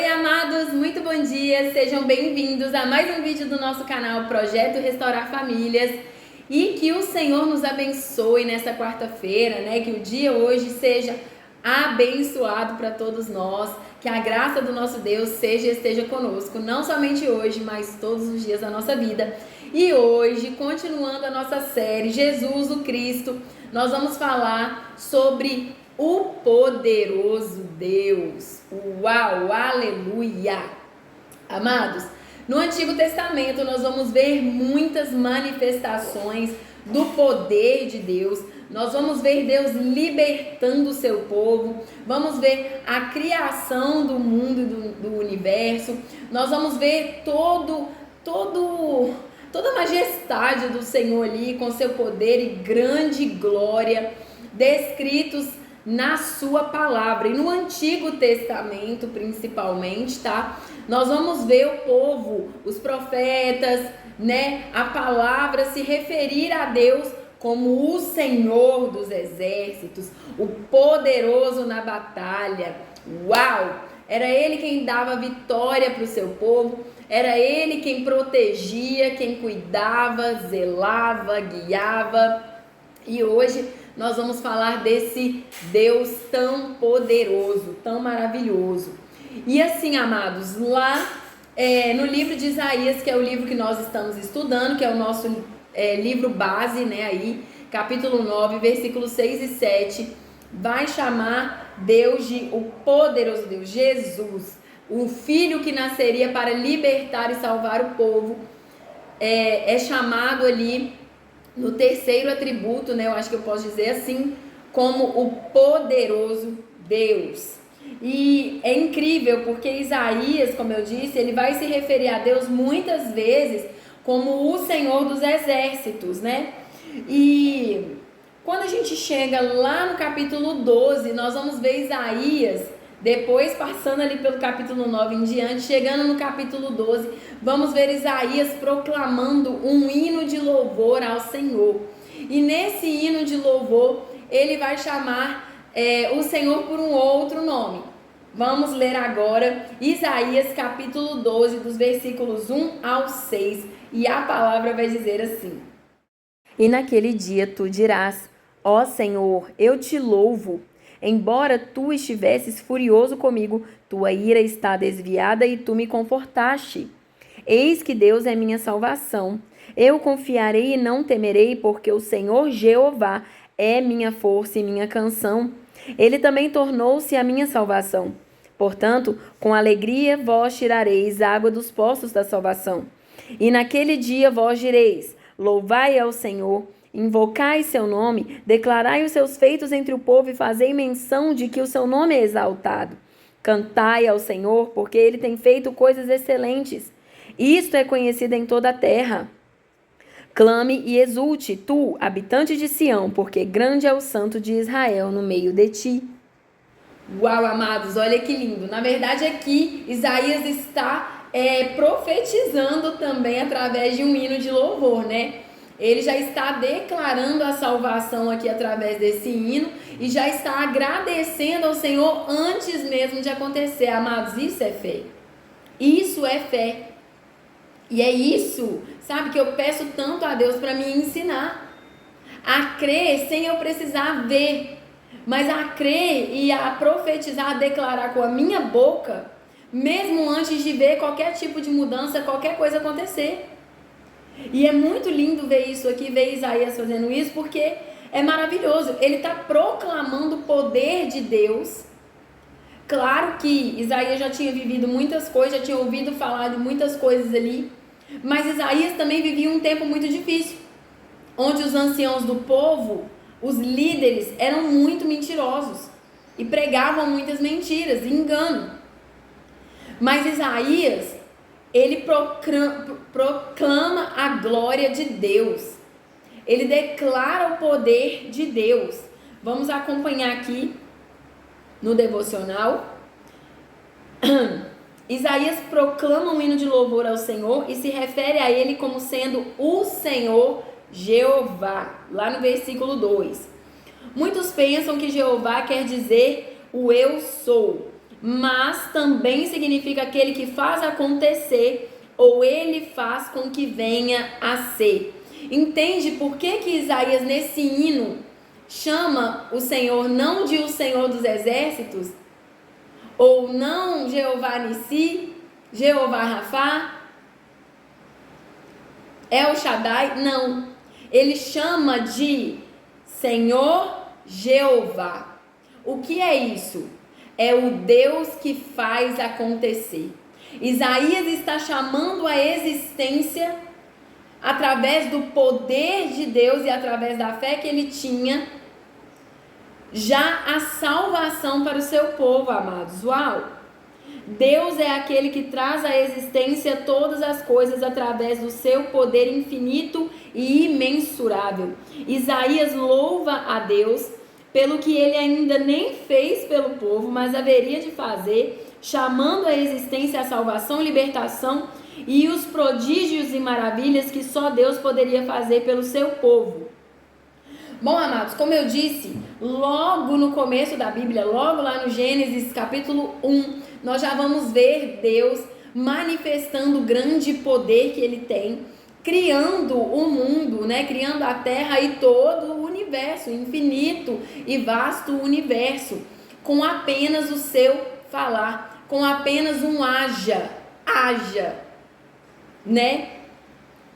Oi, amados, muito bom dia, sejam bem-vindos a mais um vídeo do nosso canal Projeto Restaurar Famílias e que o Senhor nos abençoe nessa quarta-feira, né? Que o dia hoje seja abençoado para todos nós, que a graça do nosso Deus esteja conosco, não somente hoje, mas todos os dias da nossa vida. E hoje, continuando a nossa série Jesus o Cristo, nós vamos falar sobre o poderoso Deus. Uau, aleluia! Amados, no Antigo Testamento nós vamos ver muitas manifestações do poder de Deus. Nós vamos ver Deus libertando o seu povo. Vamos ver a criação do mundo e do universo. Nós vamos ver toda a majestade do Senhor ali com seu poder e grande glória descritos na sua palavra. E no Antigo Testamento, principalmente, tá? Nós vamos ver o povo, os profetas, a palavra se referir a Deus como o Senhor dos exércitos, o poderoso na batalha. Uau! Era ele quem dava vitória para o seu povo, era ele quem protegia, quem cuidava, zelava, guiava. E hoje nós vamos falar desse Deus tão poderoso, tão maravilhoso. E assim, amados, lá no livro de Isaías, que é o livro que nós estamos estudando, que é o nosso livro base, aí, capítulo 9, versículos 6 e 7, vai chamar Deus de o poderoso Deus, Jesus, o Filho que nasceria para libertar e salvar o povo, é chamado ali no terceiro atributo, eu acho que eu posso dizer assim, como o poderoso Deus. E é incrível porque Isaías, como eu disse, ele vai se referir a Deus muitas vezes como o Senhor dos exércitos, E quando a gente chega lá no capítulo 12, nós vamos ver Isaías, depois passando ali pelo capítulo 9 em diante, chegando no capítulo 12, vamos ver Isaías proclamando um hino de louvor ao Senhor. E nesse hino de louvor, ele vai chamar o Senhor por um outro nome. Vamos ler agora Isaías capítulo 12, dos versículos 1 ao 6, e a palavra vai dizer assim: E naquele dia tu dirás: Ó Senhor, eu te louvo. Embora tu estivesses furioso comigo, tua ira está desviada e tu me confortaste. Eis que Deus é minha salvação. Eu confiarei e não temerei, porque o Senhor Jeová é minha força e minha canção. Ele também tornou-se a minha salvação. Portanto, com alegria vós tirareis água dos poços da salvação. E naquele dia vós direis: Louvai ao Senhor, invocai seu nome, declarai os seus feitos entre o povo e fazei menção de que o seu nome é exaltado. Cantai ao Senhor, porque ele tem feito coisas excelentes. Isto é conhecido em toda a terra. Clame e exulte, tu, habitante de Sião, porque grande é o santo de Israel no meio de ti. Uau, amados, olha que lindo. Na verdade, aqui Isaías está profetizando também através de um hino de louvor, Ele já está declarando a salvação aqui através desse hino e já está agradecendo ao Senhor antes mesmo de acontecer. Amados, isso é fé. Isso é fé. E é isso, sabe, que eu peço tanto a Deus para me ensinar a crer sem eu precisar ver, mas a crer e a profetizar, a declarar com a minha boca, mesmo antes de ver qualquer tipo de mudança, qualquer coisa acontecer. E é muito lindo ver isso aqui, ver Isaías fazendo isso, porque é maravilhoso. Ele está proclamando o poder de Deus. Claro que Isaías já tinha vivido muitas coisas, já tinha ouvido falar de muitas coisas ali, mas Isaías também vivia um tempo muito difícil, onde os anciãos do povo, os líderes, eram muito mentirosos e pregavam muitas mentiras e engano. Mas Isaías, ele proclama a glória de Deus. Ele declara o poder de Deus. Vamos acompanhar aqui no devocional. Isaías proclama um hino de louvor ao Senhor e se refere a ele como sendo o Senhor Jeová, lá no versículo 2. Muitos pensam que Jeová quer dizer o eu sou, mas também significa aquele que faz acontecer, ou ele faz com que venha a ser. Entende por que Isaías, nesse hino, chama o Senhor não de o Senhor dos Exércitos, ou não Jeová Nissi, Jeová Rafá, El Shaddai? Não. Ele chama de Senhor Jeová. O que é isso? É o Deus que faz acontecer. Isaías está chamando a existência através do poder de Deus e através da fé que ele tinha, já a salvação para o seu povo, amados. Uau! Deus é aquele que traz à existência todas as coisas através do seu poder infinito e imensurável. Isaías louva a Deus pelo que ele ainda nem fez pelo povo, mas haveria de fazer, chamando à existência a salvação, libertação e os prodígios e maravilhas que só Deus poderia fazer pelo seu povo. Bom, amados, como eu disse, logo no começo da Bíblia, logo lá no Gênesis capítulo 1, nós já vamos ver Deus manifestando o grande poder que ele tem, criando o mundo, né? Criando a terra e todo o universo, infinito e vasto universo, com apenas o seu falar, com apenas um haja, né?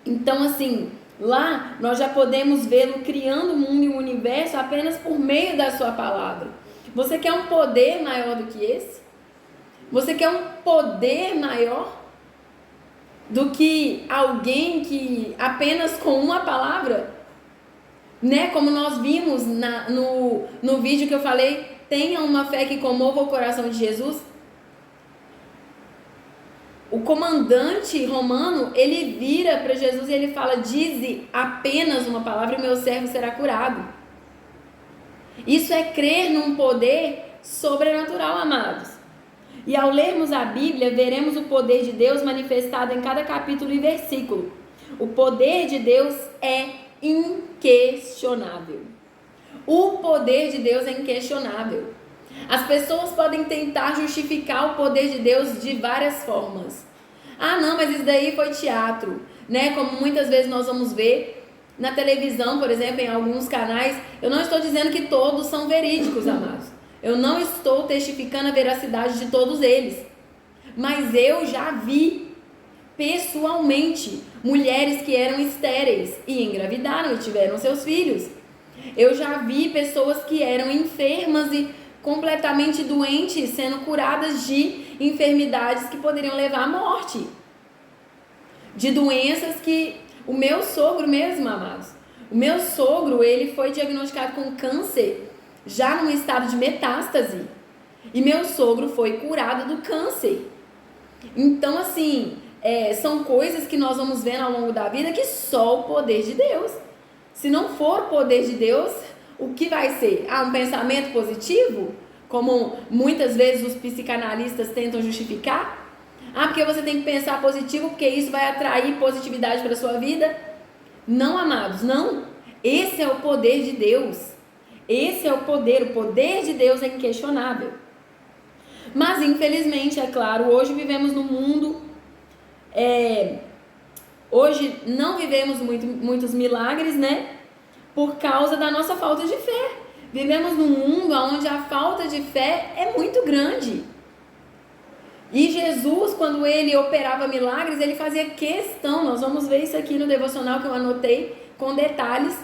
Então, assim, lá nós já podemos vê-lo criando o mundo e o universo apenas por meio da sua palavra. Você quer um poder maior do que esse? Você quer um poder maior do que alguém que apenas com uma palavra, né? Como nós vimos no vídeo que eu falei, tenha uma fé que comova o coração de Jesus. O comandante romano, ele vira para Jesus e ele fala: dize apenas uma palavra e meu servo será curado. Isso é crer num poder sobrenatural, amados. E ao lermos a Bíblia, veremos o poder de Deus manifestado em cada capítulo e versículo. O poder de Deus é inquestionável. O poder de Deus é inquestionável. As pessoas podem tentar justificar o poder de Deus de várias formas. Ah, não, mas isso daí foi teatro, né? Como muitas vezes nós vamos ver na televisão, por exemplo, em alguns canais. Eu não estou dizendo que todos são verídicos, amados. Eu não estou testificando a veracidade de todos eles. Mas eu já vi pessoalmente mulheres que eram estéreis e engravidaram e tiveram seus filhos. Eu já vi pessoas que eram enfermas e completamente doentes sendo curadas de enfermidades que poderiam levar à morte. De doenças que o meu sogro mesmo, amados. O meu sogro, ele foi diagnosticado com câncer já num estado de metástase. E meu sogro foi curado do câncer. Então, assim, são coisas que nós vamos vendo ao longo da vida que só o poder de Deus. Se não for o poder de Deus, o que vai ser? Um pensamento positivo? Como muitas vezes os psicanalistas tentam justificar? Porque você tem que pensar positivo, porque isso vai atrair positividade para a sua vida? Não, amados, não. Esse é o poder de Deus. Esse é o poder de Deus é inquestionável. Mas, infelizmente, é claro, hoje vivemos num mundo... hoje não vivemos muitos milagres, né? Por causa da nossa falta de fé. Vivemos num mundo onde a falta de fé é muito grande. E Jesus, quando ele operava milagres, ele fazia questão, nós vamos ver isso aqui no devocional que eu anotei com detalhes,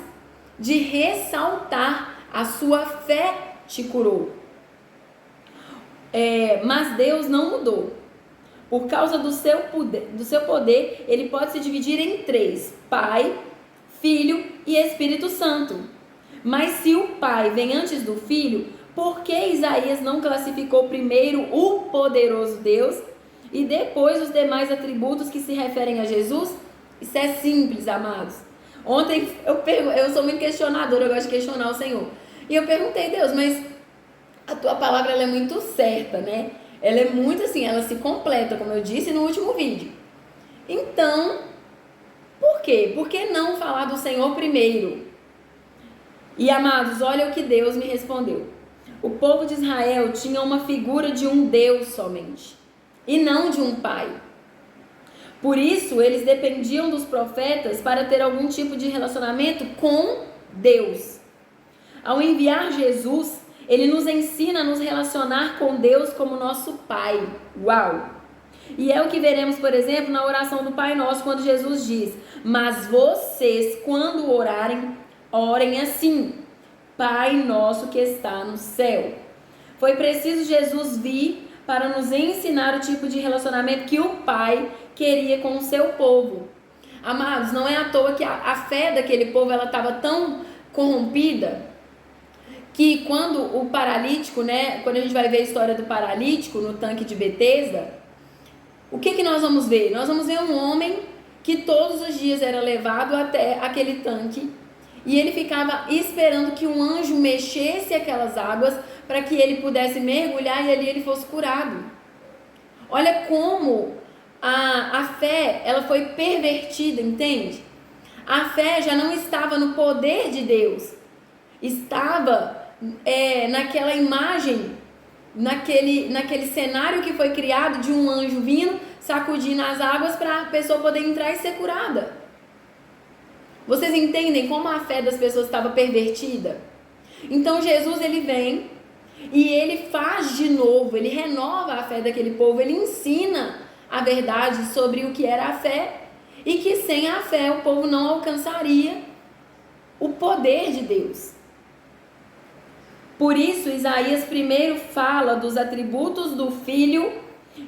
de ressaltar: a sua fé te curou. Mas Deus não mudou. Por causa do seu poder, ele pode se dividir em 3: Pai, Filho e Espírito Santo. Mas se o Pai vem antes do Filho, por que Isaías não classificou primeiro o poderoso Deus e depois os demais atributos que se referem a Jesus? Isso é simples, amados. Ontem eu sou muito questionadora, eu gosto de questionar o Senhor. E eu perguntei: Deus, mas a tua palavra ela é muito certa, né? Ela é muito assim, ela se completa, como eu disse no último vídeo. Então, por quê? Por que não falar do Senhor primeiro? E, amados, olha o que Deus me respondeu. O povo de Israel tinha uma figura de um Deus somente, e não de um pai. Por isso, eles dependiam dos profetas para ter algum tipo de relacionamento com Deus. Ao enviar Jesus, ele nos ensina a nos relacionar com Deus como nosso Pai. Uau! E é o que veremos, por exemplo, na oração do Pai Nosso, quando Jesus diz: mas vocês, quando orarem, orem assim: Pai nosso que está no céu. Foi preciso Jesus vir para nos ensinar o tipo de relacionamento que o Pai queria com o seu povo. Amados, não é à toa que a fé daquele povo estava tão corrompida que quando o paralítico, quando a gente vai ver a história do paralítico no tanque de Betesda, o que nós vamos ver? Nós vamos ver um homem que todos os dias era levado até aquele tanque e ele ficava esperando que um anjo mexesse aquelas águas para que ele pudesse mergulhar e ali ele fosse curado. Olha como a fé, ela foi pervertida, entende? A fé já não estava no poder de Deus, estava naquela imagem, naquele cenário que foi criado de um anjo vindo, sacudindo as águas para a pessoa poder entrar e ser curada. Vocês entendem como a fé das pessoas estava pervertida? Então Jesus, ele vem e ele faz de novo, ele renova a fé daquele povo, ele ensina a verdade sobre o que era a fé e que sem a fé o povo não alcançaria o poder de Deus. Por isso, Isaías primeiro fala dos atributos do Filho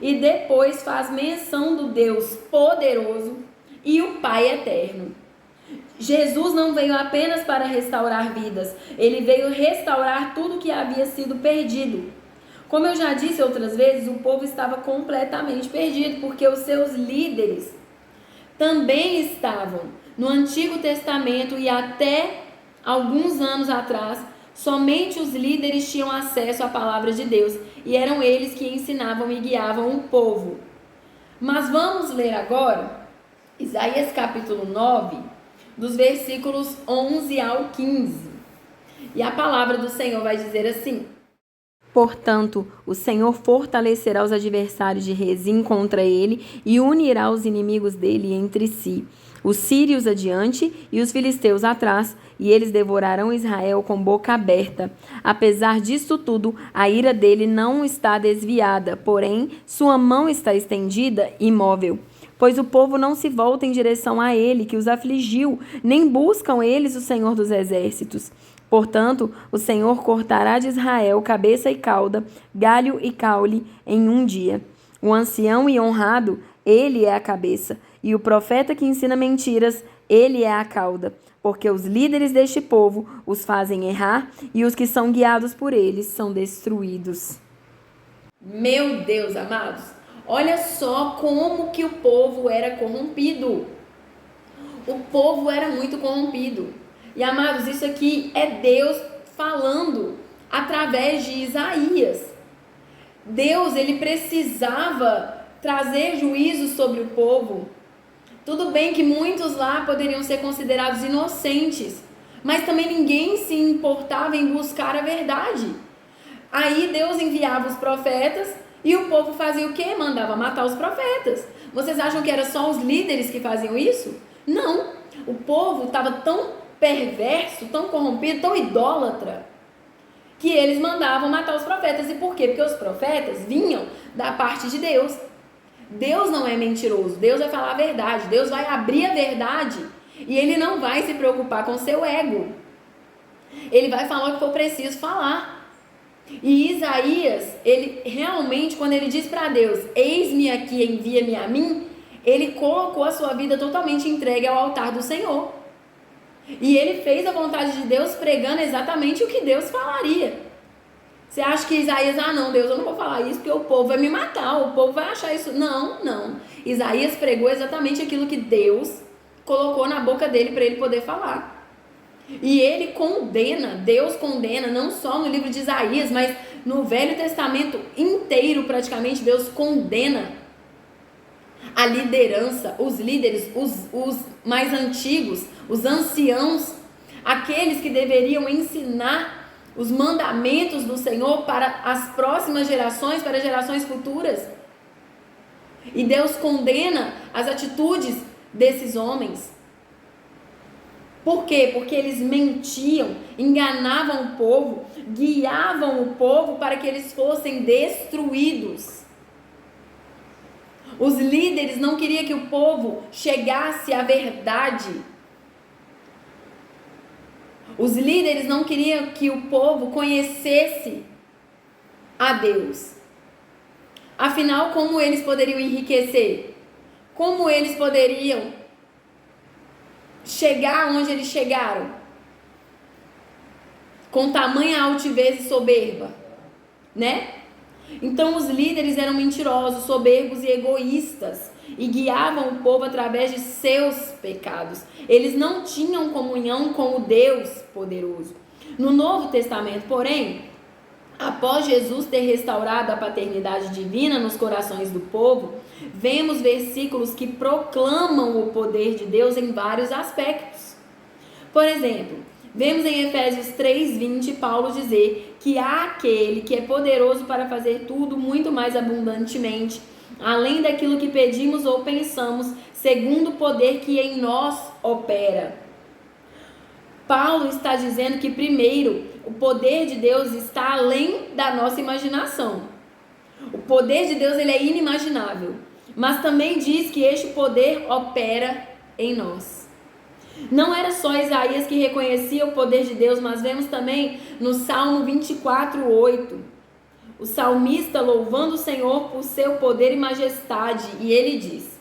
e depois faz menção do Deus poderoso e o Pai eterno. Jesus não veio apenas para restaurar vidas, ele veio restaurar tudo que havia sido perdido. Como eu já disse outras vezes, o povo estava completamente perdido, porque os seus líderes também estavam no Antigo Testamento e até alguns anos atrás, somente os líderes tinham acesso à palavra de Deus e eram eles que ensinavam e guiavam o povo. Mas vamos ler agora Isaías capítulo 9, dos versículos 11 ao 15. E a palavra do Senhor vai dizer assim: portanto, o Senhor fortalecerá os adversários de Rezim contra ele e unirá os inimigos dele entre si. Os sírios adiante e os filisteus atrás, e eles devorarão Israel com boca aberta. Apesar disto tudo, a ira dele não está desviada, porém sua mão está estendida, imóvel. Pois o povo não se volta em direção a ele, que os afligiu, nem buscam eles o Senhor dos exércitos. Portanto, o Senhor cortará de Israel cabeça e cauda, galho e caule em um dia. O ancião e honrado, ele é a cabeça, e o profeta que ensina mentiras, ele é a cauda, porque os líderes deste povo os fazem errar, e os que são guiados por eles são destruídos. Meu Deus, amados, olha só como que o povo era corrompido. O povo era muito corrompido. E, amados, isso aqui é Deus falando através de Isaías. Deus, ele precisava trazer juízo sobre o povo. Tudo bem que muitos lá poderiam ser considerados inocentes, mas também ninguém se importava em buscar a verdade. Aí Deus enviava os profetas e o povo fazia o quê? Mandava matar os profetas. Vocês acham que era só os líderes que faziam isso? Não. O povo estava tão perverso, tão corrompido, tão idólatra, que eles mandavam matar os profetas. E por quê? Porque os profetas vinham da parte de Deus. Deus não é mentiroso, Deus vai falar a verdade, Deus vai abrir a verdade e ele não vai se preocupar com o seu ego. Ele vai falar o que for preciso falar. E Isaías, ele realmente, quando ele diz para Deus, eis-me aqui, envia-me a mim, ele colocou a sua vida totalmente entregue ao altar do Senhor. E ele fez a vontade de Deus pregando exatamente o que Deus falaria. Você acha que Isaías, não, Deus, eu não vou falar isso porque o povo vai me matar, o povo vai achar isso. Não. Isaías pregou exatamente aquilo que Deus colocou na boca dele para ele poder falar. E ele condena, Deus condena, não só no livro de Isaías, mas no Velho Testamento inteiro praticamente, Deus condena a liderança, os líderes, os mais antigos, os anciãos, aqueles que deveriam ensinar os mandamentos do Senhor para as próximas gerações, para gerações futuras. E Deus condena as atitudes desses homens. Por quê? Porque eles mentiam, enganavam o povo, guiavam o povo para que eles fossem destruídos. Os líderes não queriam que o povo chegasse à verdade. Os líderes não queriam que o povo conhecesse a Deus. Afinal, como eles poderiam enriquecer? Como eles poderiam chegar onde eles chegaram? Com tamanha altivez e soberba, né? Então os líderes eram mentirosos, soberbos e egoístas e guiavam o povo através de seus pecados. Eles não tinham comunhão com o Deus poderoso. No Novo Testamento, porém, após Jesus ter restaurado a paternidade divina nos corações do povo, vemos versículos que proclamam o poder de Deus em vários aspectos. Por exemplo, vemos em Efésios 3:20 Paulo dizer que há aquele que é poderoso para fazer tudo muito mais abundantemente, além daquilo que pedimos ou pensamos, segundo o poder que em nós opera. Paulo está dizendo que, primeiro, o poder de Deus está além da nossa imaginação. O poder de Deus, ele é inimaginável. Mas também diz que este poder opera em nós. Não era só Isaías que reconhecia o poder de Deus, mas vemos também no Salmo 24:8, o salmista louvando o Senhor por seu poder e majestade, e ele diz: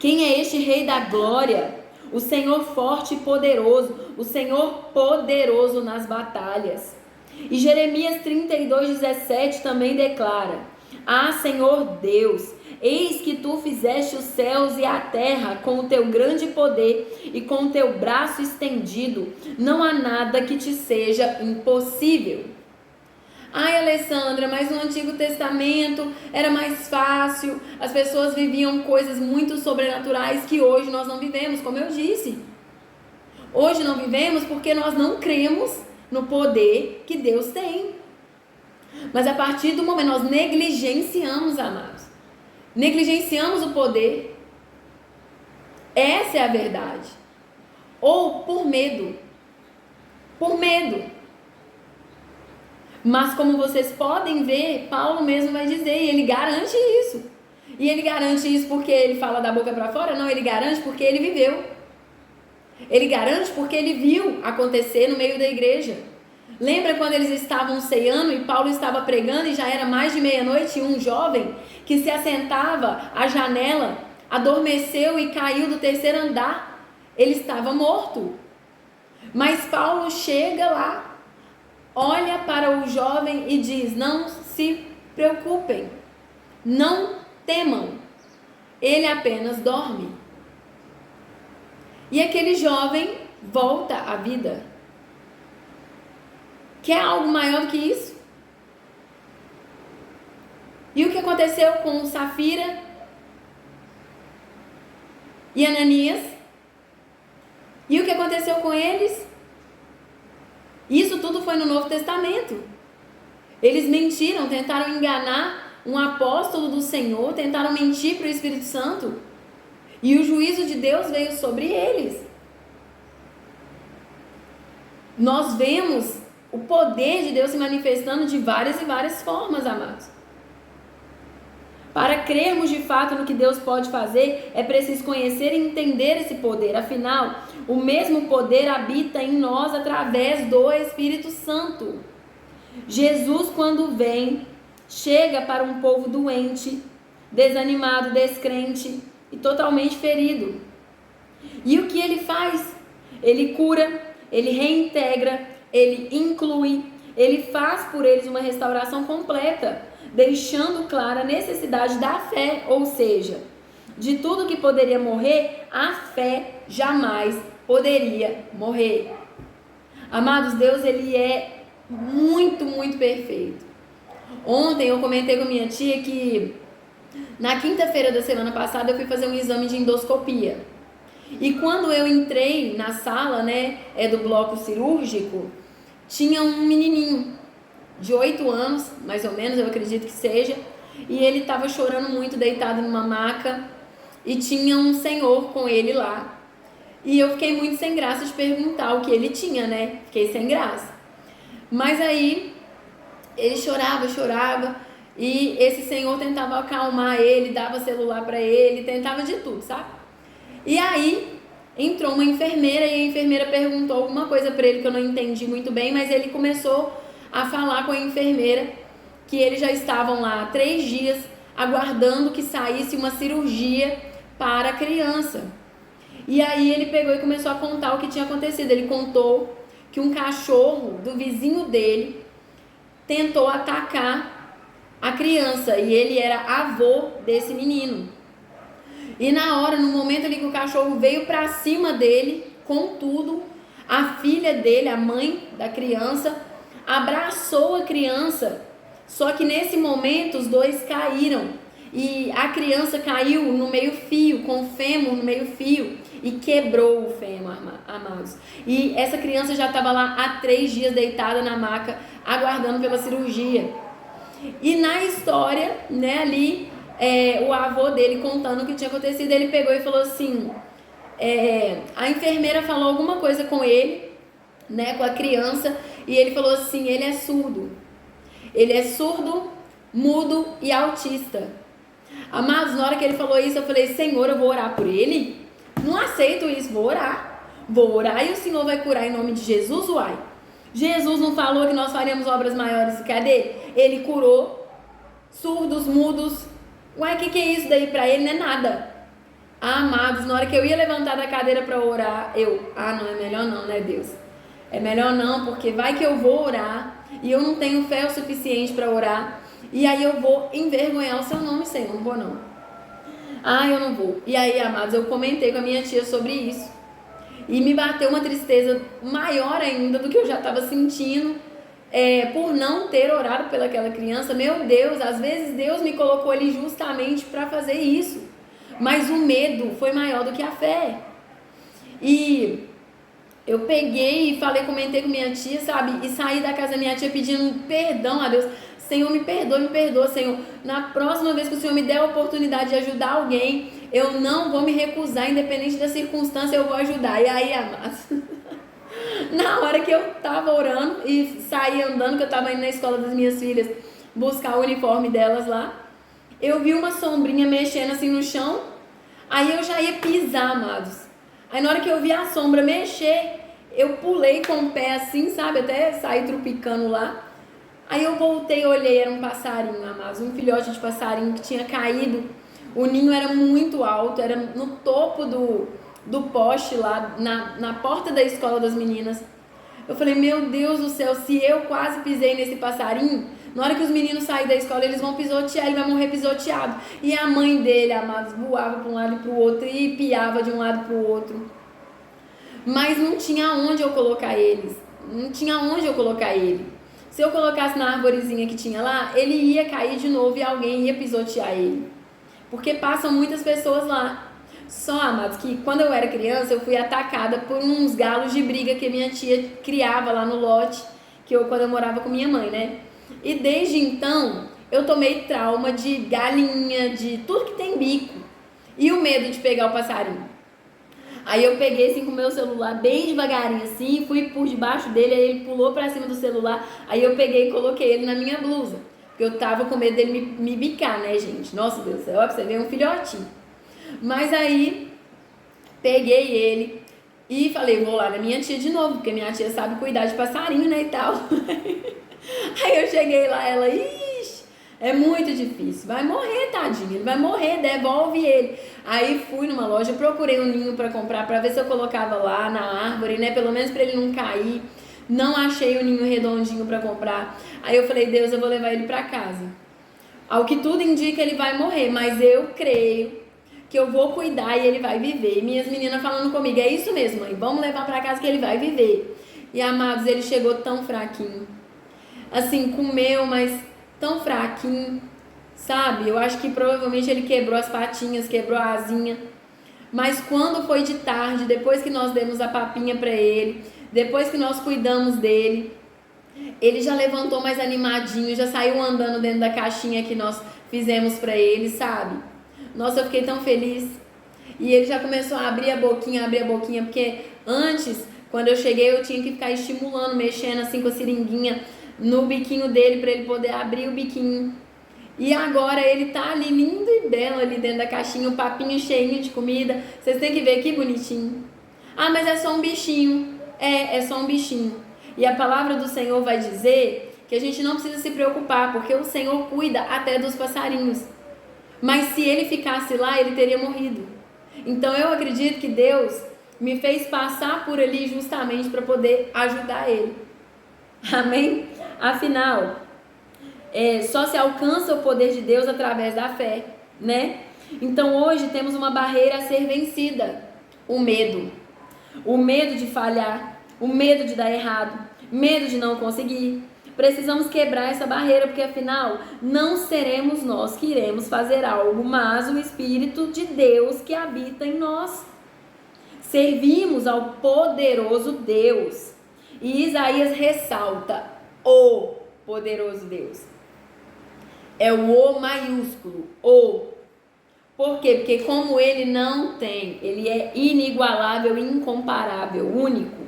quem é este Rei da glória? O Senhor forte e poderoso, o Senhor poderoso nas batalhas. E Jeremias 32:17 também declara: ah, Senhor Deus, eis que tu fizeste os céus e a terra com o teu grande poder e com o teu braço estendido. Não há nada que te seja impossível. Ai, Alessandra, mas no Antigo Testamento era mais fácil. As pessoas viviam coisas muito sobrenaturais que hoje nós não vivemos, como eu disse. Hoje não vivemos porque nós não cremos no poder que Deus tem. Mas a partir do momento nós negligenciamos, amados. Negligenciamos o poder. Essa é a verdade. Ou por medo. Por medo. Mas como vocês podem ver, Paulo mesmo vai dizer, e ele garante isso. E ele garante isso porque ele fala da boca para fora? Não, ele garante porque ele viveu. Ele garante porque ele viu acontecer no meio da igreja. Lembra quando eles estavam ceando e Paulo estava pregando e já era mais de meia-noite e um jovem que se assentava à janela adormeceu e caiu do terceiro andar? Ele estava morto. Mas Paulo chega lá, olha para o jovem e diz: não se preocupem, não temam, ele apenas dorme. E aquele jovem volta à vida. Quer algo maior do que isso? E o que aconteceu com Safira e Ananias? E o que aconteceu com eles? Isso tudo foi no Novo Testamento. Eles mentiram, tentaram enganar um apóstolo do Senhor, tentaram mentir para o Espírito Santo. E o juízo de Deus veio sobre eles. Nós vemos o poder de Deus se manifestando de várias e várias formas, amados. Para crermos de fato no que Deus pode fazer, é preciso conhecer e entender esse poder. Afinal, o mesmo poder habita em nós através do Espírito Santo. Jesus, quando vem, chega para um povo doente, desanimado, descrente e totalmente ferido. E o que ele faz? Ele cura, ele reintegra, ele inclui, ele faz por eles uma restauração completa, deixando clara a necessidade da fé, ou seja, de tudo que poderia morrer, a fé jamais poderia morrer. Amados, Deus, ele é muito, muito perfeito. Ontem eu comentei com minha tia que na quinta-feira da semana passada eu fui fazer um exame de endoscopia. E quando eu entrei na sala, do bloco cirúrgico, tinha um menininho de 8 anos, mais ou menos, eu acredito que seja, e ele estava chorando muito, deitado numa maca, e tinha um senhor com ele lá. E eu fiquei muito sem graça de perguntar o que ele tinha, né? Fiquei sem graça. Mas aí ele chorava, e esse senhor tentava acalmar ele, dava celular para ele, tentava de tudo, sabe? E aí entrou uma enfermeira e a enfermeira perguntou alguma coisa para ele que eu não entendi muito bem, mas ele começou a falar com a enfermeira que eles já estavam lá há 3 dias aguardando que saísse uma cirurgia para a criança. E aí ele pegou e começou a contar o que tinha acontecido. Ele contou que um cachorro do vizinho dele tentou atacar a criança e ele era avô desse menino. E na hora, no momento ali que o cachorro veio pra cima dele, com tudo, a filha dele, a mãe da criança, abraçou a criança. Só que nesse momento os dois caíram e a criança caiu no meio-fio, com o fêmur no meio-fio e quebrou o fêmur, amados. E essa criança já estava lá há 3 dias deitada na maca, aguardando pela cirurgia. E na história, né, ali, o avô dele contando o que tinha acontecido, ele pegou e falou assim, a enfermeira falou alguma coisa com ele, né, com a criança, e ele falou assim, ele é surdo, mudo e autista. Amados, na hora que ele falou isso, eu falei, Senhor, eu vou orar por ele? Não aceito isso, vou orar e o Senhor vai curar em nome de Jesus, uai. Jesus não falou que nós faremos obras maiores? Cadê? Ele curou surdos, mudos. Uai, o que é isso daí pra ele? Não é nada. Amados, na hora que eu ia levantar da cadeira pra orar, não, é melhor não, né, Deus? É melhor não, porque vai que eu vou orar e eu não tenho fé o suficiente pra orar. E aí eu vou envergonhar o seu nome, Senhor, não vou não. Eu não vou. E aí, amados, eu comentei com a minha tia sobre isso. E me bateu uma tristeza maior ainda do que eu já estava sentindo, por não ter orado pelaquela criança. Meu Deus, às vezes Deus me colocou ali justamente para fazer isso. Mas o medo foi maior do que a fé. E eu peguei e comentei com minha tia, sabe? E saí da casa da minha tia pedindo perdão a Deus. Senhor, me perdoa, Senhor. Na próxima vez que o Senhor me der a oportunidade de ajudar alguém, eu não vou me recusar, independente da circunstância, eu vou ajudar. E aí, amados, na hora que eu tava orando e saí andando, que eu tava indo na escola das minhas filhas buscar o uniforme delas lá, eu vi uma sombrinha mexendo assim no chão, aí eu já ia pisar, amados. Aí na hora que eu vi a sombra mexer, eu pulei com o pé assim, sabe, até sair trupicando lá. Aí eu voltei e olhei, era um passarinho, amados, um filhote de passarinho que tinha caído. O ninho era muito alto, era no topo do poste lá, na porta da escola das meninas. Eu falei, meu Deus do céu, se eu quase pisei nesse passarinho, na hora que os meninos saírem da escola, eles vão pisotear, ele vai morrer pisoteado. E a mãe dele, amados, voava para um lado e para o outro e piava de um lado para o outro. Mas não tinha onde eu colocar eles, Se eu colocasse na arvorezinha que tinha lá, ele ia cair de novo e alguém ia pisotear ele. Porque passam muitas pessoas lá. Só, amados, que quando eu era criança, eu fui atacada por uns galos de briga que minha tia criava lá no lote, quando eu morava com minha mãe, né? E desde então, eu tomei trauma de galinha, de tudo que tem bico. E o medo de pegar o passarinho. Aí eu peguei assim com o meu celular bem devagarinho assim, fui por debaixo dele, aí ele pulou pra cima do celular, aí eu peguei e coloquei ele na minha blusa, porque eu tava com medo dele me bicar, né, gente? Nossa Deus do céu, ó, pra você ver, um filhotinho. Mas aí, peguei ele e falei, vou lá na minha tia de novo, porque minha tia sabe cuidar de passarinho, né, e tal. Aí eu cheguei lá, ela, é muito difícil, vai morrer, tadinho, ele vai morrer, devolve ele. Aí fui numa loja, procurei um ninho pra comprar, pra ver se eu colocava lá na árvore, né, pelo menos pra ele não cair. Não achei o ninho redondinho pra comprar. Aí eu falei, Deus, eu vou levar ele pra casa. Ao que tudo indica, ele vai morrer, mas eu creio que eu vou cuidar e ele vai viver. E minhas meninas falando comigo, é isso mesmo, mãe, vamos levar pra casa que ele vai viver. E, amados, ele chegou tão fraquinho. Assim, comeu, mas tão fraquinho, sabe? Eu acho que provavelmente ele quebrou as patinhas, quebrou a asinha. Mas quando foi de tarde, depois que nós demos a papinha pra ele, depois que nós cuidamos dele, Ele já levantou mais animadinho, já saiu andando dentro da caixinha que nós fizemos para ele, sabe? Nossa, eu fiquei tão feliz. E ele já começou a abrir a boquinha, porque antes, quando eu cheguei, eu tinha que ficar estimulando, mexendo assim com a seringuinha no biquinho dele para ele poder abrir o biquinho. E agora ele tá ali lindo e belo ali dentro da caixinha, o papinho cheinho de comida. Vocês têm que ver que bonitinho. Ah, mas é só um bichinho. É só um bichinho. E a palavra do Senhor vai dizer que a gente não precisa se preocupar, porque o Senhor cuida até dos passarinhos. Mas se ele ficasse lá, ele teria morrido. Então eu acredito que Deus me fez passar por ali justamente para poder ajudar ele. Amém? Afinal, só se alcança o poder de Deus através da fé, né? Então hoje temos uma barreira a ser vencida: o medo. O medo de falhar, o medo de dar errado, medo de não conseguir. Precisamos quebrar essa barreira, porque afinal não seremos nós que iremos fazer algo, mas o Espírito de Deus que habita em nós. Servimos ao poderoso Deus. E Isaías ressalta: o poderoso Deus. É o O maiúsculo, o. Por quê? Porque como ele não tem, ele é inigualável, incomparável, único.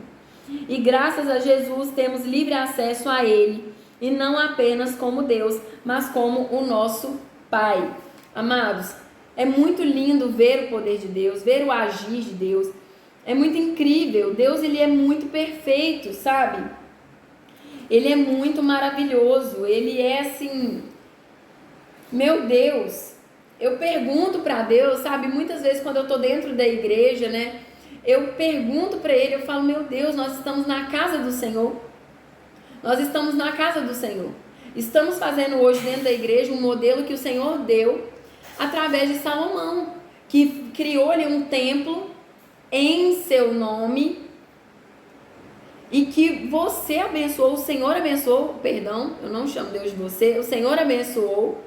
E graças a Jesus temos livre acesso a ele, e não apenas como Deus, mas como o nosso Pai. Amados, é muito lindo ver o poder de Deus, ver o agir de Deus. É muito incrível. Deus, ele é muito perfeito, sabe? Ele é muito maravilhoso. Ele é assim, meu Deus. Eu pergunto para Deus, sabe? Muitas vezes quando eu tô dentro da igreja, né? Eu pergunto para ele, eu falo, meu Deus, nós estamos na casa do Senhor. Nós estamos na casa do Senhor. Estamos fazendo hoje dentro da igreja um modelo que o Senhor deu através de Salomão, que criou ali um templo em seu nome e que você abençoou, o Senhor abençoou, perdão, eu não chamo Deus de você, o Senhor abençoou.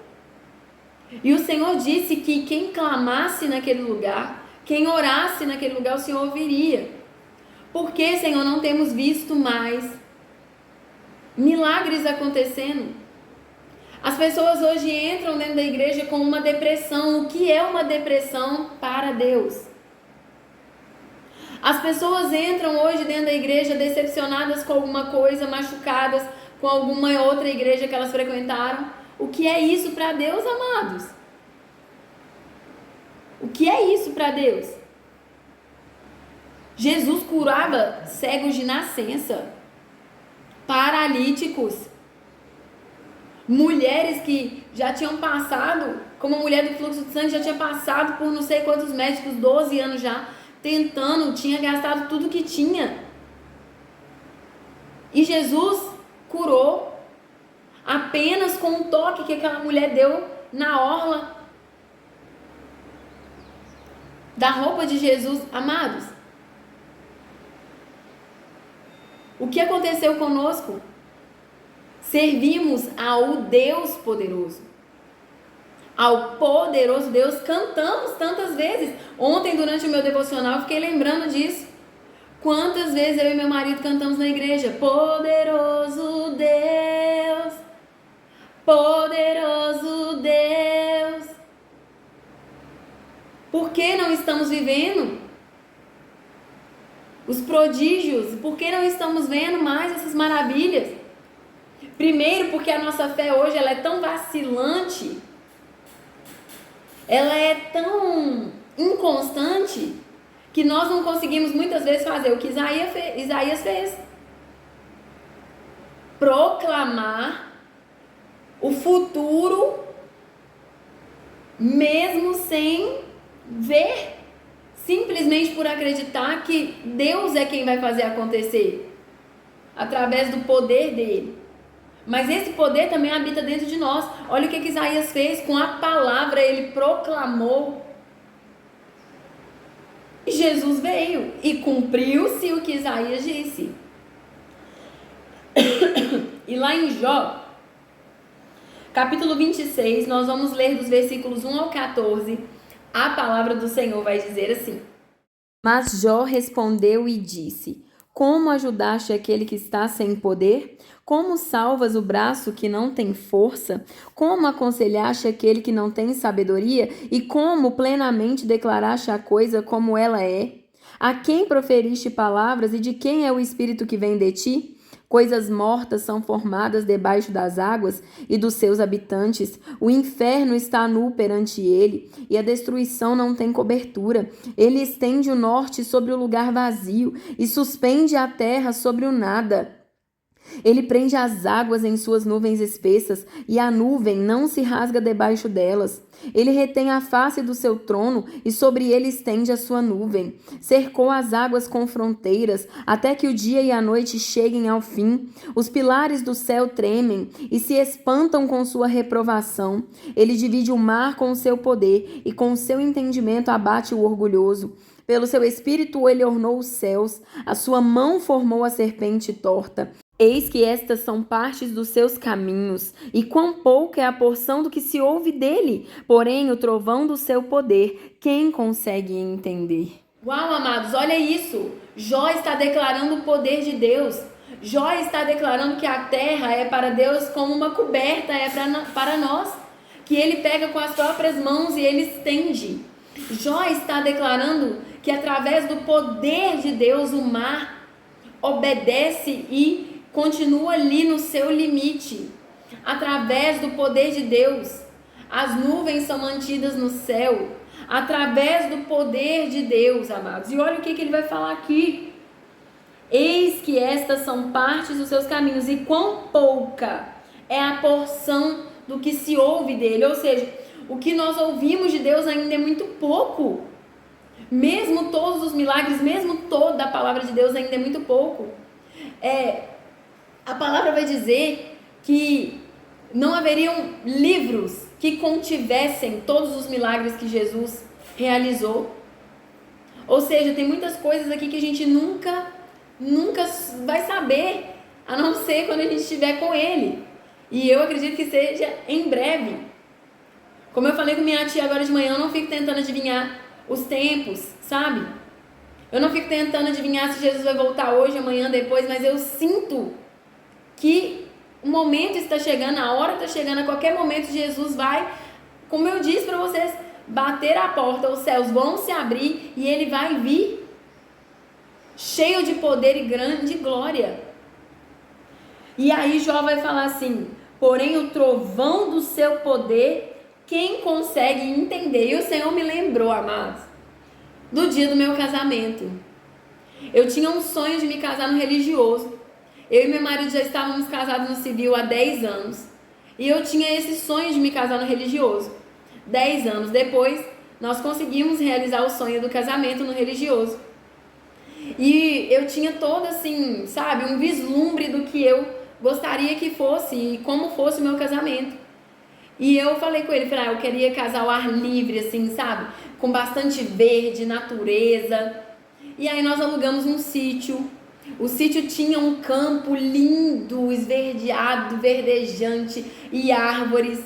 E o Senhor disse que quem clamasse naquele lugar, quem orasse naquele lugar, o Senhor ouviria. Por que, Senhor, não temos visto mais milagres acontecendo? As pessoas hoje entram dentro da igreja com uma depressão. O que é uma depressão para Deus? As pessoas entram hoje dentro da igreja decepcionadas com alguma coisa, machucadas com alguma outra igreja que elas frequentaram. O que é isso para Deus, amados? O que é isso para Deus? Jesus curava cegos de nascença, paralíticos, mulheres que já tinham passado, como a mulher do fluxo de sangue, já tinha passado por não sei quantos médicos, 12 anos já, tentando, tinha gastado tudo que tinha. E Jesus curou apenas com um toque que aquela mulher deu na orla da roupa de Jesus. Amados, o que aconteceu conosco? Servimos ao Deus poderoso, ao poderoso Deus. Cantamos tantas vezes. Ontem, durante o meu devocional, eu fiquei lembrando disso. Quantas vezes eu e meu marido cantamos na igreja: poderoso Deus, poderoso Deus. Por que não estamos vivendo os prodígios? Por que não estamos vendo mais essas maravilhas? Primeiro, porque a nossa fé hoje ela é tão vacilante, ela é tão inconstante, que nós não conseguimos muitas vezes fazer o que Isaías fez: proclamar o futuro, mesmo sem ver, simplesmente por acreditar que Deus é quem vai fazer acontecer, através do poder dele. Mas esse poder também habita dentro de nós. Olha o que Isaías fez com a palavra, ele proclamou. E Jesus veio e cumpriu-se o que Isaías disse. E lá em Jó, capítulo 26, nós vamos ler dos versículos 1 ao 14. A palavra do Senhor vai dizer assim: Mas Jó respondeu e disse: Como ajudaste aquele que está sem poder? Como salvas o braço que não tem força? Como aconselhaste aquele que não tem sabedoria? E como plenamente declaraste a coisa como ela é? A quem proferiste palavras e de quem é o Espírito que vem de ti? Coisas mortas são formadas debaixo das águas e dos seus habitantes. O inferno está nu perante ele, e a destruição não tem cobertura. Ele estende o norte sobre o lugar vazio e suspende a terra sobre o nada. Ele prende as águas em suas nuvens espessas, e a nuvem não se rasga debaixo delas. Ele retém a face do seu trono, e sobre ele estende a sua nuvem. Cercou as águas com fronteiras, até que o dia e a noite cheguem ao fim. Os pilares do céu tremem e se espantam com sua reprovação. Ele divide o mar com o seu poder, e com o seu entendimento abate o orgulhoso. Pelo seu espírito ele ornou os céus, a sua mão formou a serpente torta. Eis que estas são partes dos seus caminhos, e quão pouca é a porção do que se ouve dele. Porém, o trovão do seu poder, quem consegue entender? Uau, amados, olha isso! Jó está declarando o poder de Deus. Jó está declarando que a terra é para Deus como uma coberta, é para nós. Que ele pega com as próprias mãos e ele estende. Jó está declarando que através do poder de Deus o mar obedece e continua ali no seu limite. Através do poder de Deus, as nuvens são mantidas no céu. Através do poder de Deus, amados. E olha o que ele vai falar aqui. Eis que estas são partes dos seus caminhos, e quão pouca é a porção do que se ouve dele. Ou seja, o que nós ouvimos de Deus ainda é muito pouco. Mesmo todos os milagres, mesmo toda a palavra de Deus ainda é muito pouco. A palavra vai dizer que não haveriam livros que contivessem todos os milagres que Jesus realizou. Ou seja, tem muitas coisas aqui que a gente nunca vai saber, a não ser quando a gente estiver com Ele. E eu acredito que seja em breve. Como eu falei com minha tia agora de manhã, eu não fico tentando adivinhar os tempos, sabe? Eu não fico tentando adivinhar se Jesus vai voltar hoje, amanhã, depois, mas eu sinto que o momento está chegando, a hora está chegando, a qualquer momento Jesus vai, como eu disse para vocês, bater a porta, os céus vão se abrir e ele vai vir cheio de poder e grande glória. E aí Jó vai falar assim: porém o trovão do seu poder, quem consegue entender? E o Senhor me lembrou, amados, do dia do meu casamento. Eu tinha um sonho de me casar no religioso. Eu e meu marido já estávamos casados no civil há 10 anos. E eu tinha esse sonho de me casar no religioso. 10 anos depois, nós conseguimos realizar o sonho do casamento no religioso. E eu tinha todo assim, sabe, um vislumbre do que eu gostaria que fosse e como fosse o meu casamento. E eu falei com ele, falei, eu queria casar ao ar livre, assim, sabe? Com bastante verde, natureza. E aí nós alugamos um sítio. O sítio tinha um campo lindo, esverdeado, verdejante e árvores.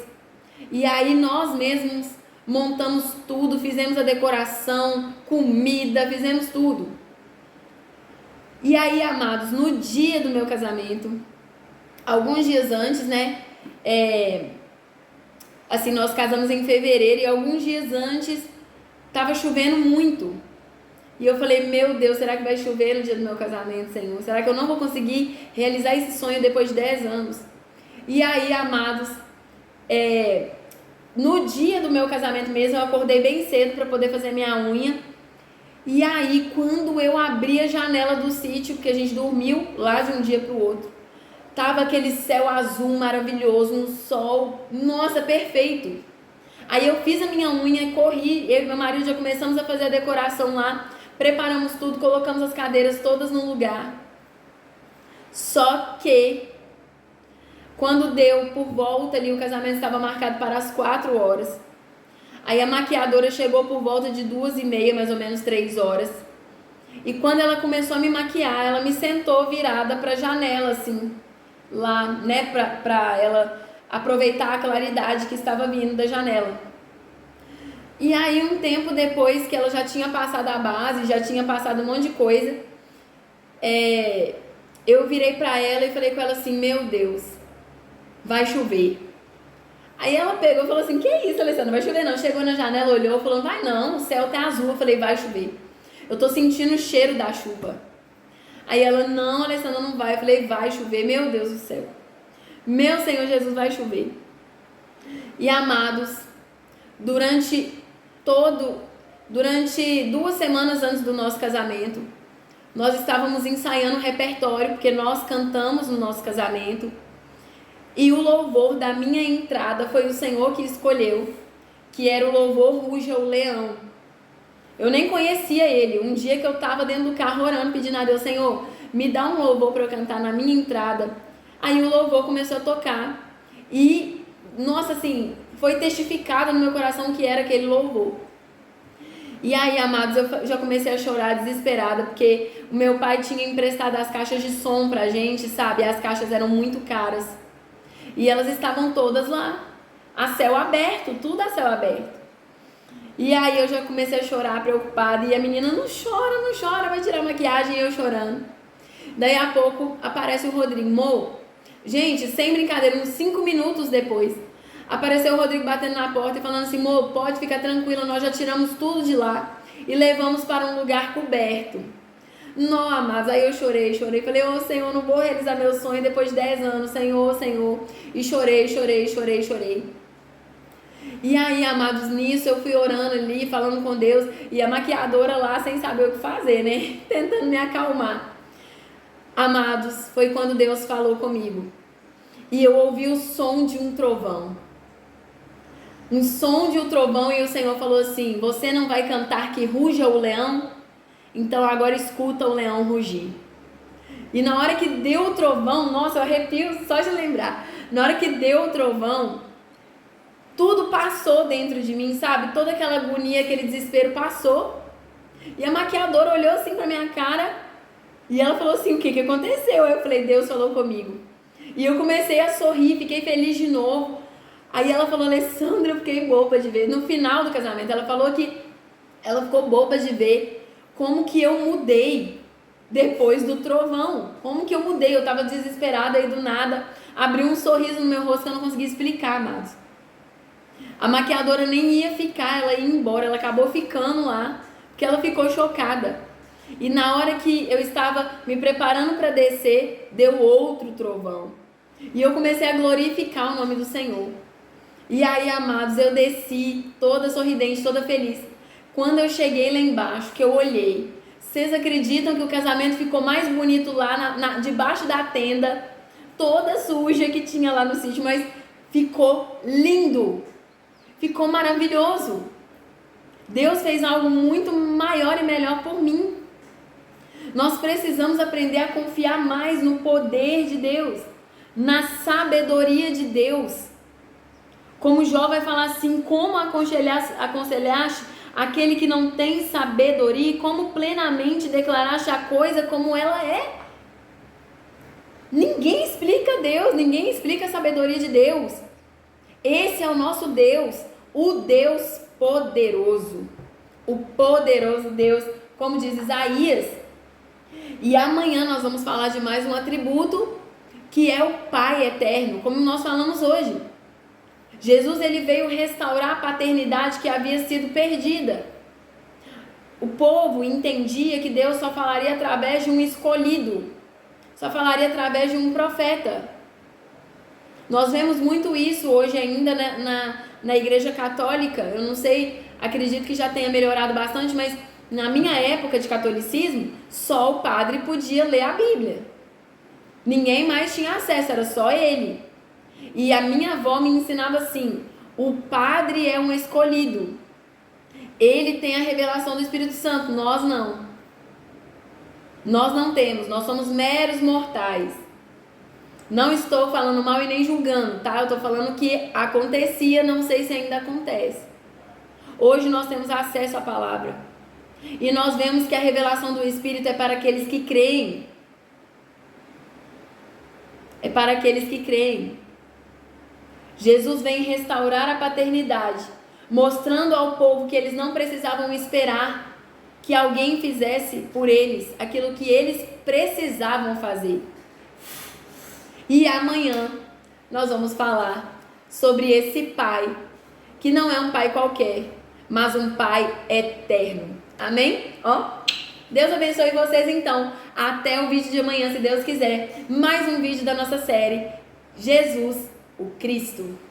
E aí nós mesmos montamos tudo, fizemos a decoração, comida, fizemos tudo. E aí, amados, no dia do meu casamento, alguns dias antes, né? Assim, nós casamos em fevereiro e alguns dias antes tava chovendo muito. E eu falei, meu Deus, será que vai chover no dia do meu casamento, Senhor? Será que eu não vou conseguir realizar esse sonho depois de 10 anos? E aí, amados, no dia do meu casamento mesmo, eu acordei bem cedo para poder fazer minha unha. E aí, quando eu abri a janela do sítio, porque a gente dormiu lá de um dia para o outro, tava aquele céu azul maravilhoso, um sol, nossa, perfeito. Aí eu fiz a minha unha, corri, eu e meu marido já começamos a fazer a decoração lá, preparamos tudo, colocamos as cadeiras todas no lugar. Só que, quando deu por volta ali, o casamento estava marcado para as 4 horas. Aí a maquiadora chegou por volta de 2h30, mais ou menos 3 horas. E quando ela começou a me maquiar, ela me sentou virada para a janela, assim, lá, né, para ela aproveitar a claridade que estava vindo da janela. E aí, um tempo depois que ela já tinha passado a base, já tinha passado um monte de coisa, eu virei pra ela e falei com ela assim, meu Deus, vai chover. Aí ela pegou e falou assim, que isso, Alessandra, vai chover não. Chegou na janela, olhou, falou, vai não, o céu tá azul. Eu falei, vai chover. Eu tô sentindo o cheiro da chuva. Aí ela, não, Alessandra, não vai. Eu falei, vai chover, meu Deus do céu. Meu Senhor Jesus, vai chover. E amados, durante 2 semanas antes do nosso casamento, nós estávamos ensaiando o repertório, porque nós cantamos no nosso casamento. E o louvor da minha entrada foi o Senhor que escolheu, que era o louvor Ruja o Leão. Eu nem conhecia ele. Um dia que eu estava dentro do carro orando, pedindo a Deus, Senhor, me dá um louvor para eu cantar na minha entrada. Aí o louvor começou a tocar. E, nossa, assim, foi testificado no meu coração que era aquele louvor. E aí, amados, eu já comecei a chorar desesperada, porque o meu pai tinha emprestado as caixas de som pra gente, sabe? As caixas eram muito caras. E elas estavam todas lá, a céu aberto, tudo a céu aberto. E aí eu já comecei a chorar, preocupada, e a menina, não chora, vai tirar a maquiagem, e eu chorando. Daí a pouco aparece o Rodrigo, gente, sem brincadeira, uns 5 minutos depois, apareceu o Rodrigo batendo na porta e falando assim, pode ficar tranquila, nós já tiramos tudo de lá e levamos para um lugar coberto. Não, amados, aí eu chorei, falei, Senhor, não vou realizar meu sonho depois de 10 anos, Senhor, e chorei. E aí, amados, nisso eu fui orando ali, falando com Deus, e a maquiadora lá sem saber o que fazer, né, tentando me acalmar. Amados, foi quando Deus falou comigo, e eu ouvi o som de um trovão, e o Senhor falou assim, você não vai cantar que ruja o leão? Então agora escuta o leão rugir. E na hora que deu o trovão, nossa, eu arrepio só de lembrar. Na hora que deu o trovão, tudo passou dentro de mim, sabe? Toda aquela agonia, aquele desespero passou. E a maquiadora olhou assim pra minha cara e ela falou assim, o que aconteceu? Eu falei, Deus falou comigo. E eu comecei a sorrir, fiquei feliz de novo. Aí ela falou, Alessandra, eu fiquei boba de ver. No final do casamento, ela falou que ela ficou boba de ver como que eu mudei depois do trovão. Como que eu mudei? Eu tava desesperada e do nada abriu um sorriso no meu rosto que eu não conseguia explicar, amados. A maquiadora nem ia ficar, ela ia embora, ela acabou ficando lá, porque ela ficou chocada. E na hora que eu estava me preparando para descer, deu outro trovão. E eu comecei a glorificar o nome do Senhor. E aí, amados, eu desci toda sorridente, toda feliz. Quando eu cheguei lá embaixo, que eu olhei, vocês acreditam que o casamento ficou mais bonito lá debaixo da tenda, toda suja que tinha lá no sítio, mas ficou lindo, ficou maravilhoso. Deus fez algo muito maior e melhor por mim. Nós precisamos aprender a confiar mais no poder de Deus, na sabedoria de Deus. Como Jó vai falar assim, como aconselhaste aquele que não tem sabedoria e como plenamente declaraste a coisa como ela é. Ninguém explica Deus, ninguém explica a sabedoria de Deus. Esse é o nosso Deus, o Deus poderoso. O poderoso Deus, como diz Isaías. E amanhã nós vamos falar de mais um atributo que é o Pai eterno, como nós falamos hoje. Jesus, ele veio restaurar a paternidade que havia sido perdida. O povo entendia que Deus só falaria através de um escolhido, só falaria através de um profeta. Nós vemos muito isso hoje ainda na igreja católica. Eu não sei, acredito que já tenha melhorado bastante, mas na minha época de catolicismo, só o padre podia ler a Bíblia. Ninguém mais tinha acesso, era só ele. E a minha avó me ensinava assim, o padre é um escolhido. Ele tem a revelação do Espírito Santo, nós não. Nós não temos, nós somos meros mortais. Não estou falando mal e nem julgando, tá? Eu estou falando que acontecia, não sei se ainda acontece. Hoje nós temos acesso à palavra. E nós vemos que a revelação do Espírito é para aqueles que creem. É para aqueles que creem. Jesus vem restaurar a paternidade, mostrando ao povo que eles não precisavam esperar que alguém fizesse por eles aquilo que eles precisavam fazer. E amanhã nós vamos falar sobre esse pai, que não é um pai qualquer, mas um pai eterno. Amém? Ó, Deus abençoe vocês então. Até o vídeo de amanhã, se Deus quiser. Mais um vídeo da nossa série Jesus, o Cristo.